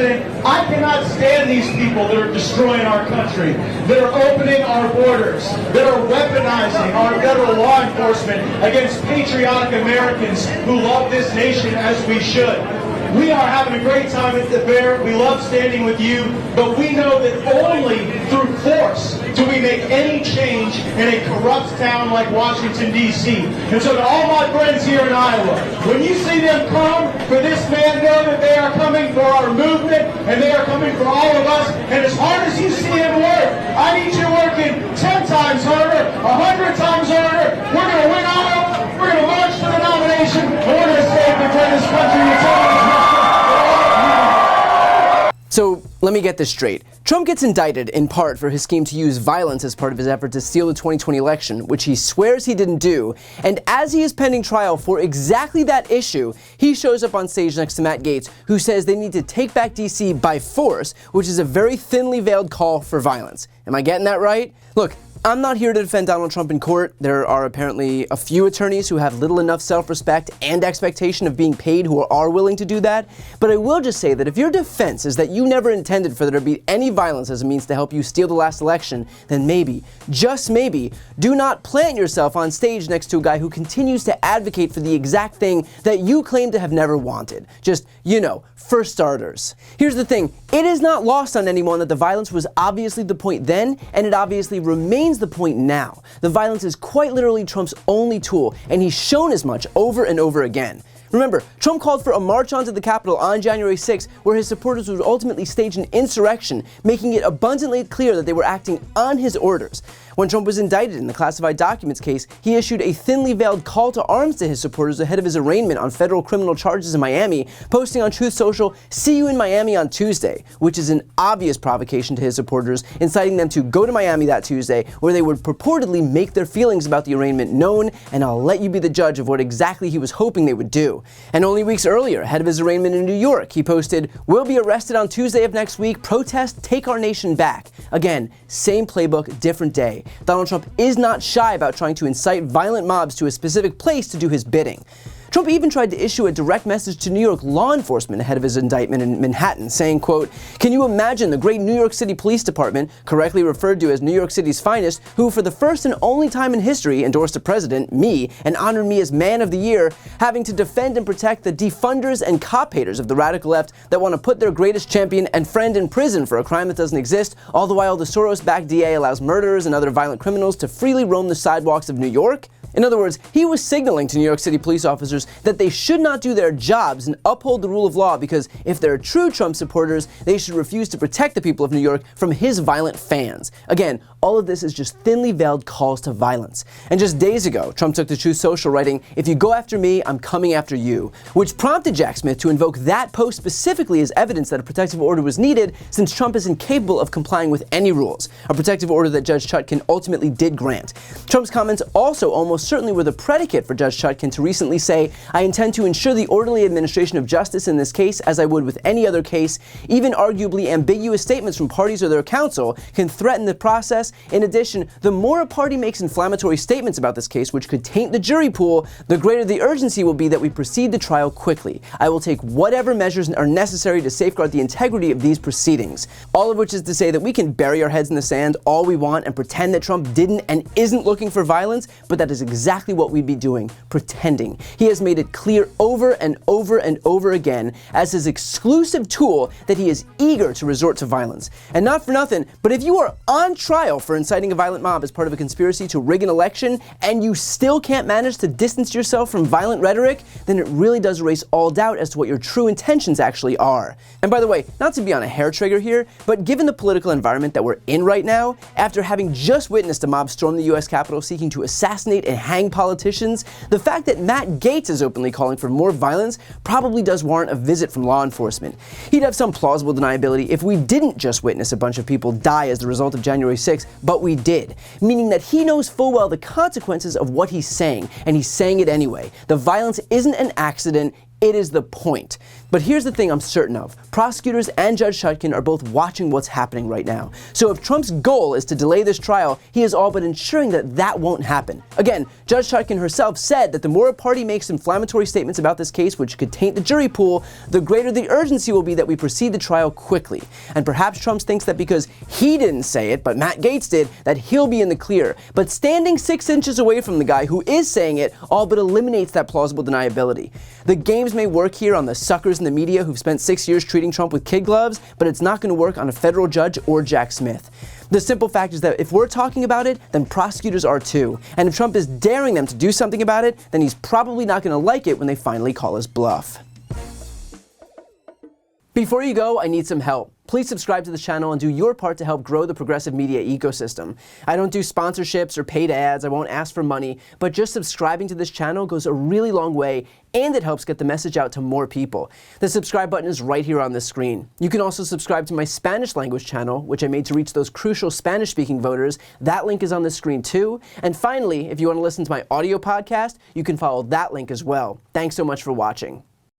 President, I cannot stand these people that are destroying our country, that are opening our borders, that are weaponizing our federal law enforcement against patriotic Americans who love this nation as we should. We are having a great time at the fair. We love standing with you, but we know that only through force do we make any change in a corrupt town like Washington, D.C. And so to all my friends here in Iowa, when you see them come for this man, know that they are coming for our movement, and they are coming for all of us. And as hard as you see him work, I need you working 10 times harder, 100 times harder. We're going to win Iowa. We're going to march for the nomination, and we're going to save the greatest country in town. So let me get this straight. Trump gets indicted in part for his scheme to use violence as part of his effort to steal the 2020 election, which he swears he didn't do. And as he is pending trial for exactly that issue, he shows up on stage next to Matt Gaetz, who says they need to take back D.C. by force, which is a very thinly veiled call for violence. Am I getting that right? Look, I'm not here to defend Donald Trump in court. There are apparently a few attorneys who have little enough self-respect and expectation of being paid who are willing to do that. But I will just say that if your defense is that you never intended for there to be any violence as a means to help you steal the last election, then maybe, just maybe, do not plant yourself on stage next to a guy who continues to advocate for the exact thing that you claim to have never wanted. Just, you know, for starters. Here's the thing, it is not lost on anyone that the violence was obviously the point then, and it obviously remains the point now. The violence is quite literally Trump's only tool, and he's shown as much over and over again. Remember, Trump called for a march onto the Capitol on January 6th, where his supporters would ultimately stage an insurrection, making it abundantly clear that they were acting on his orders. When Trump was indicted in the classified documents case, he issued a thinly veiled call to arms to his supporters ahead of his arraignment on federal criminal charges in Miami, posting on Truth Social, "See you in Miami on Tuesday," which is an obvious provocation to his supporters, inciting them to go to Miami that Tuesday, where they would purportedly make their feelings about the arraignment known, and I'll let you be the judge of what exactly he was hoping they would do. And only weeks earlier, ahead of his arraignment in New York, he posted, "We'll be arrested on Tuesday of next week. Protest, take our nation back." Again, same playbook, different day. Donald Trump is not shy about trying to incite violent mobs to a specific place to do his bidding. Trump even tried to issue a direct message to New York law enforcement ahead of his indictment in Manhattan, saying, quote, "Can you imagine the great New York City Police Department, correctly referred to as New York City's finest, who for the first and only time in history endorsed a president, me, and honored me as Man of the Year, having to defend and protect the defunders and cop haters of the radical left that want to put their greatest champion and friend in prison for a crime that doesn't exist, all the while the Soros-backed DA allows murderers and other violent criminals to freely roam the sidewalks of New York?" In other words, he was signaling to New York City police officers that they should not do their jobs and uphold the rule of law because if they're true Trump supporters, they should refuse to protect the people of New York from his violent fans. Again, all of this is just thinly veiled calls to violence. And just days ago, Trump took to Truth Social writing, "If you go after me, I'm coming after you," which prompted Jack Smith to invoke that post specifically as evidence that a protective order was needed since Trump is incapable of complying with any rules, a protective order that Judge Chutkan ultimately did grant. Trump's comments also almost certainly were the predicate for Judge Chutkan to recently say, "I intend to ensure the orderly administration of justice in this case as I would with any other case. Even arguably ambiguous statements from parties or their counsel can threaten the process. In addition, the more a party makes inflammatory statements about this case which could taint the jury pool, the greater the urgency will be that we proceed to trial quickly. I will take whatever measures are necessary to safeguard the integrity of these proceedings." All of which is to say that we can bury our heads in the sand all we want and pretend that Trump didn't and isn't looking for violence, but that is exactly what we'd be doing, pretending. He has made it clear over and over and over again as his exclusive tool that he is eager to resort to violence. And not for nothing, but if you are on trial for inciting a violent mob as part of a conspiracy to rig an election and you still can't manage to distance yourself from violent rhetoric, then it really does erase all doubt as to what your true intentions actually are. And by the way, not to be on a hair trigger here, but given the political environment that we're in right now, after having just witnessed a mob storm the US Capitol seeking to assassinate and hang politicians, the fact that Matt Gaetz is openly calling for more violence probably does warrant a visit from law enforcement. He'd have some plausible deniability if we didn't just witness a bunch of people die as the result of January 6th, but we did, meaning that he knows full well the consequences of what he's saying, and he's saying it anyway. The violence isn't an accident, It is the point. But here's the thing I'm certain of. Prosecutors and Judge Chutkan are both watching what's happening right now. So if Trump's goal is to delay this trial, he is all but ensuring that that won't happen. Again, Judge Chutkan herself said that the more a party makes inflammatory statements about this case which could taint the jury pool, the greater the urgency will be that we proceed the trial quickly. And perhaps Trump thinks that because he didn't say it, but Matt Gaetz did, that he'll be in the clear. But standing 6 inches away from the guy who is saying it all but eliminates that plausible deniability. The games may work here on the suckers in the media who've spent 6 years treating Trump with kid gloves, but it's not going to work on a federal judge or Jack Smith. The simple fact is that if we're talking about it, then prosecutors are too. And if Trump is daring them to do something about it, then he's probably not going to like it when they finally call his bluff. Before you go, I need some help. Please subscribe to the channel and do your part to help grow the progressive media ecosystem. I don't do sponsorships or paid ads, I won't ask for money, but just subscribing to this channel goes a really long way, and it helps get the message out to more people. The subscribe button is right here on the screen. You can also subscribe to my Spanish language channel, which I made to reach those crucial Spanish-speaking voters. That link is on the screen too. And finally, if you want to listen to my audio podcast, you can follow that link as well. Thanks so much for watching.